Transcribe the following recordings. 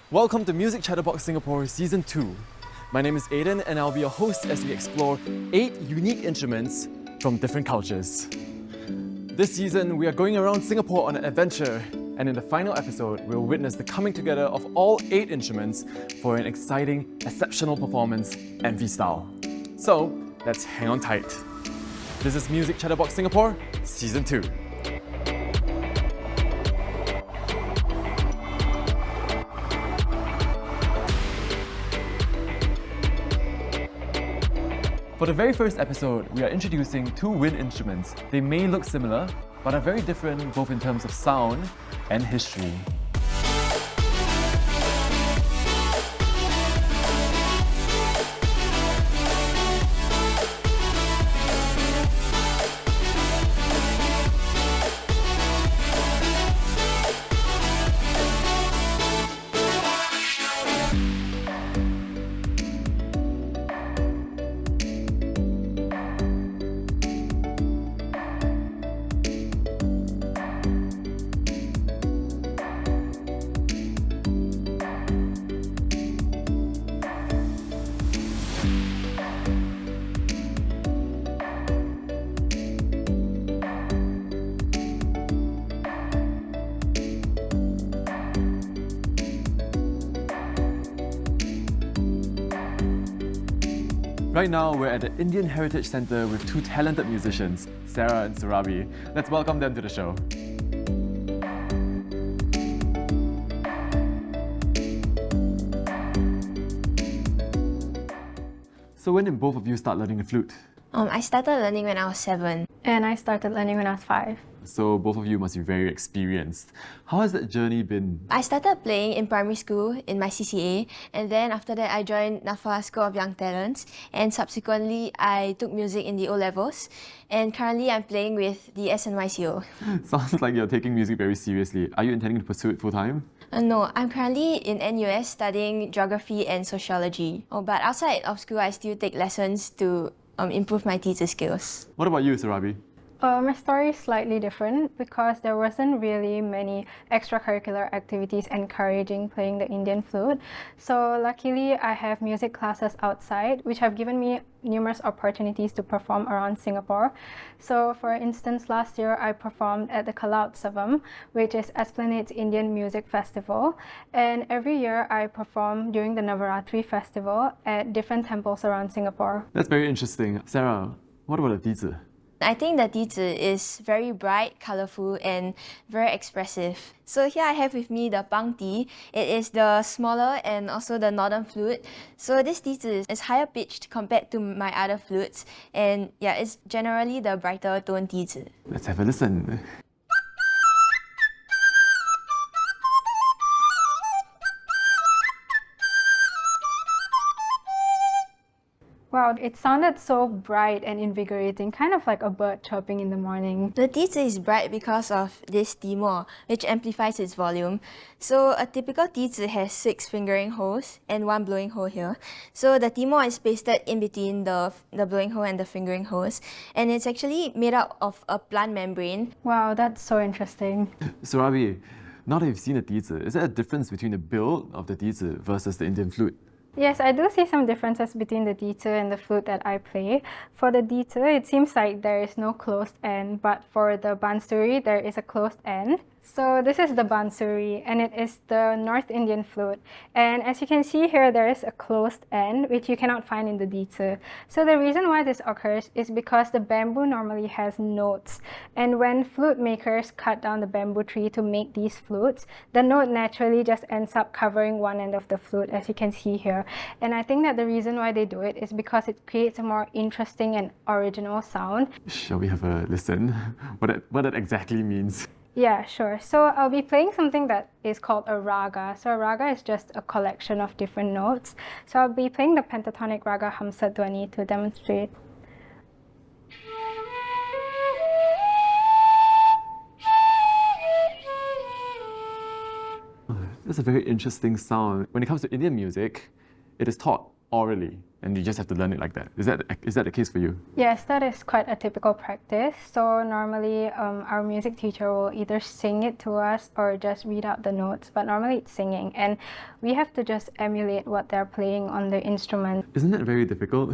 Welcome to Music Chatterbox Singapore Season 2. My name is Aiden and I'll be your host as we explore 8 unique instruments from different cultures. This season, we are going around Singapore on an adventure, and in the final episode, we'll witness the coming together of all 8 instruments for an exciting, exceptional performance and V-style. So, let's hang on tight. This is Music Chatterbox Singapore Season 2. For the very first episode, we are introducing 2 wind instruments. They may look similar, but are very different both in terms of sound and history. Right now, we're at the Indian Heritage Centre with 2 talented musicians, Sarah and Surabhi. Let's welcome them to the show. So when did both of you start learning the flute? I started learning when I was 7. And I started learning when I was 5. So both of you must be very experienced. How has that journey been? I started playing in primary school in my CCA, and then after that I joined NAFA School of Young Talents, and subsequently I took music in the O-levels, and currently I'm playing with the SNYCO. Sounds like you're taking music very seriously. Are you intending to pursue it full-time? No, I'm currently in NUS studying geography and sociology. But outside of school I still take lessons to improve my teacher skills. What about you, Surabhi? My story is slightly different because there wasn't really many extracurricular activities encouraging playing the Indian flute. So luckily I have music classes outside which have given me numerous opportunities to perform around Singapore. So for instance, last year I performed at the Kalautsavam, which is Esplanade's Indian Music Festival. And every year I perform during the Navaratri festival at different temples around Singapore. That's very interesting. Sarah, what about the Dizi? I think the Dizi is very bright, colourful and very expressive. So here I have with me the Bangdi. It is the smaller and also the northern flute. So this Dizi is higher pitched compared to my other flutes, and yeah, it's generally the brighter tone Dizi. Let's have a listen. Wow, it sounded so bright and invigorating, kind of like a bird chirping in the morning. The Dizi is bright because of this timor, which amplifies its volume. So a typical Dizi has 6 fingering holes and 1 blowing hole here. So the timor is pasted in between the blowing hole and the fingering holes, and it's actually made up of a plant membrane. Wow, that's so interesting. Surabhi, now that you've seen the Dizi, is there a difference between the build of the Dizi versus the Indian flute? Yes, I do see some differences between the Dizi and the flute that I play. For the Dizi, it seems like there is no closed end, but for the Bansuri, there is a closed end. So this is the Bansuri, and it is the North Indian flute. And as you can see here, there is a closed end, which you cannot find in the Dizi. So the reason why this occurs is because the bamboo normally has notes. And when flute makers cut down the bamboo tree to make these flutes, the note naturally just ends up covering one end of the flute, as you can see here. And I think that the reason why they do it is because it creates a more interesting and original sound. Shall we have a listen? What that exactly means? Yeah, sure. So I'll be playing something that is called a raga. So a raga is just a collection of different notes. So I'll be playing the pentatonic raga Hamsadwani to demonstrate. That's a very interesting sound. When it comes to Indian music, it is taught orally, and you just have to learn it like that. Is that the case for you? Yes, that is quite a typical practice. So normally our music teacher will either sing it to us or just read out the notes, but normally it's singing, and we have to just emulate what they're playing on the instrument. Isn't that very difficult?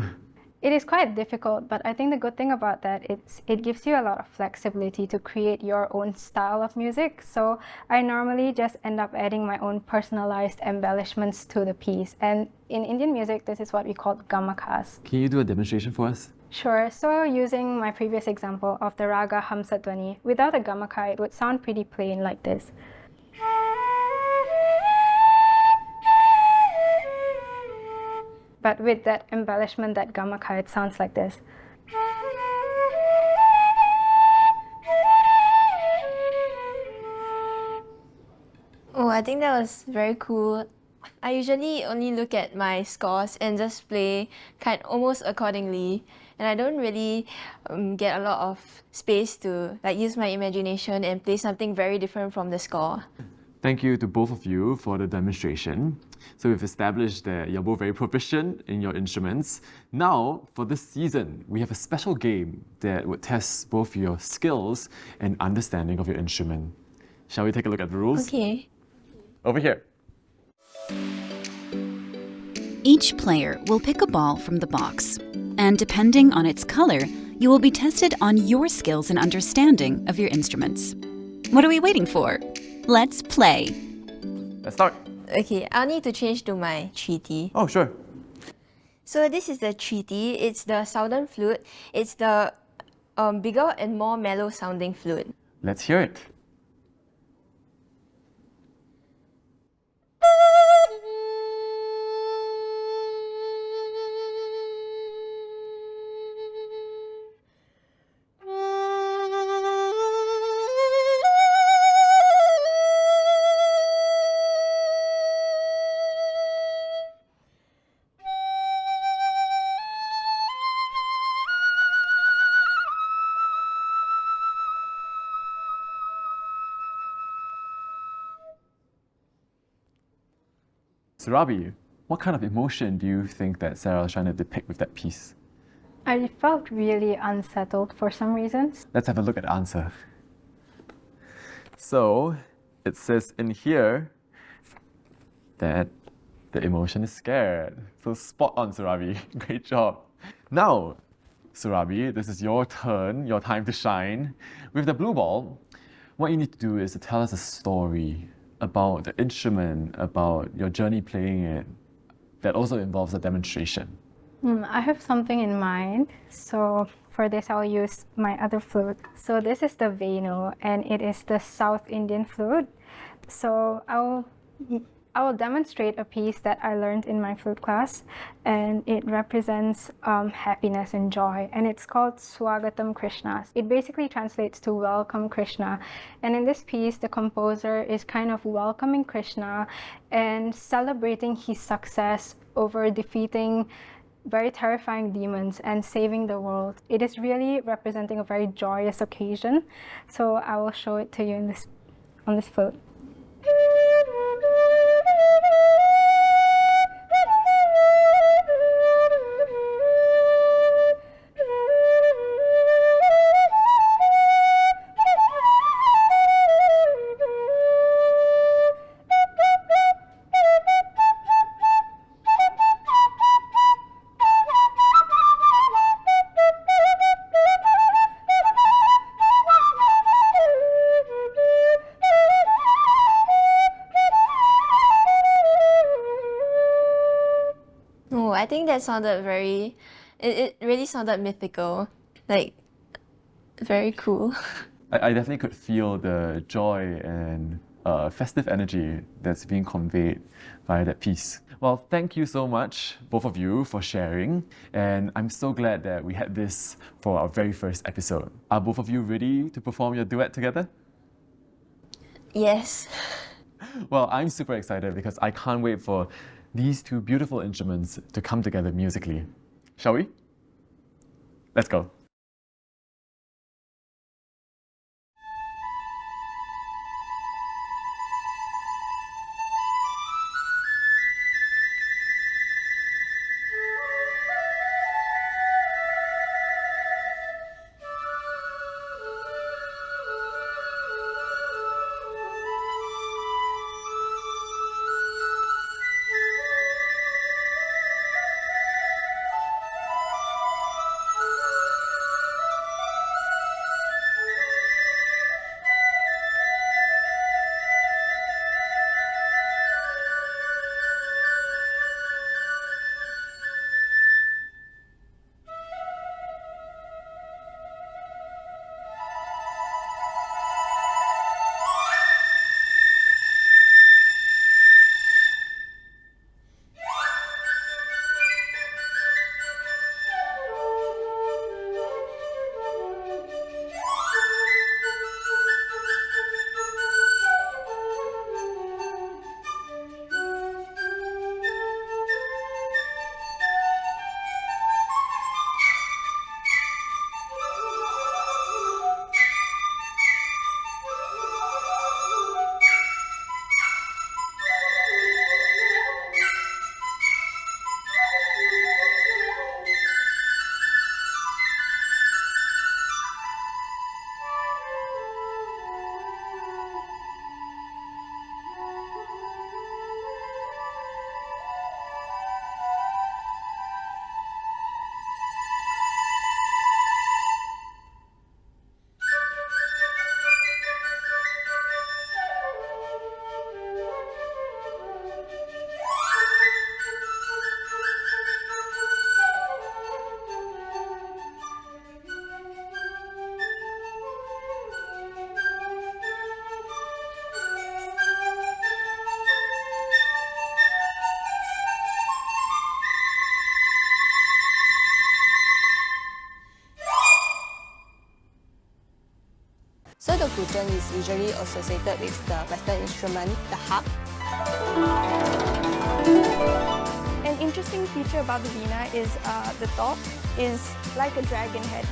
It is quite difficult, but I think the good thing about that it gives you a lot of flexibility to create your own style of music. So I normally just end up adding my own personalized embellishments to the piece. And in Indian music, this is what we call gamakas. Can you do a demonstration for us? Sure. So using my previous example of the raga Hamsadvani, without a gamaka, it would sound pretty plain like this. But with that embellishment, that gamaka, it sounds like this. Oh, I think that was very cool. I usually only look at my scores and just play almost accordingly, and I don't really get a lot of space to use my imagination and play something very different from the score. Thank you to both of you for the demonstration. So we've established that you're both very proficient in your instruments. Now, for this season, we have a special game that would test both your skills and understanding of your instrument. Shall we take a look at the rules? Okay. Over here. Each player will pick a ball from the box, and depending on its color, you will be tested on your skills and understanding of your instruments. What are we waiting for? Let's play. Let's start. Okay, I'll need to change to my treaty. Oh, sure. So this is the treaty. It's the southern flute. It's the bigger and more mellow sounding flute. Let's hear it. Surabhi, what kind of emotion do you think that Sarah was trying to depict with that piece? I felt really unsettled for some reasons. Let's have a look at the answer. So, it says in here that the emotion is scared. So spot on, Surabhi. Great job. Now, Surabhi, this is your turn, your time to shine. With the blue ball, what you need to do is to tell us a story about the instrument, about your journey playing it, that also involves a demonstration. I have something in mind. So for this, I'll use my other flute. So this is the Venu, and it is the South Indian flute. So I will demonstrate a piece that I learned in my flute class, and it represents happiness and joy, and it's called Swagatam Krishna. It basically translates to welcome Krishna, and in this piece the composer is kind of welcoming Krishna and celebrating his success over defeating very terrifying demons and saving the world. It is really representing a very joyous occasion, so I will show it to you on this flute. Oh, I think that sounded it really sounded mythical. Very cool. I definitely could feel the joy and festive energy that's being conveyed by that piece. Well, thank you so much, both of you, for sharing. And I'm so glad that we had this for our very first episode. Are both of you ready to perform your duet together? Yes. Well, I'm super excited because I can't wait for these two beautiful instruments to come together musically. Shall we? Let's go. region is usually associated with the Western instrument, the harp. An interesting feature about the veena is the top is like a dragon head.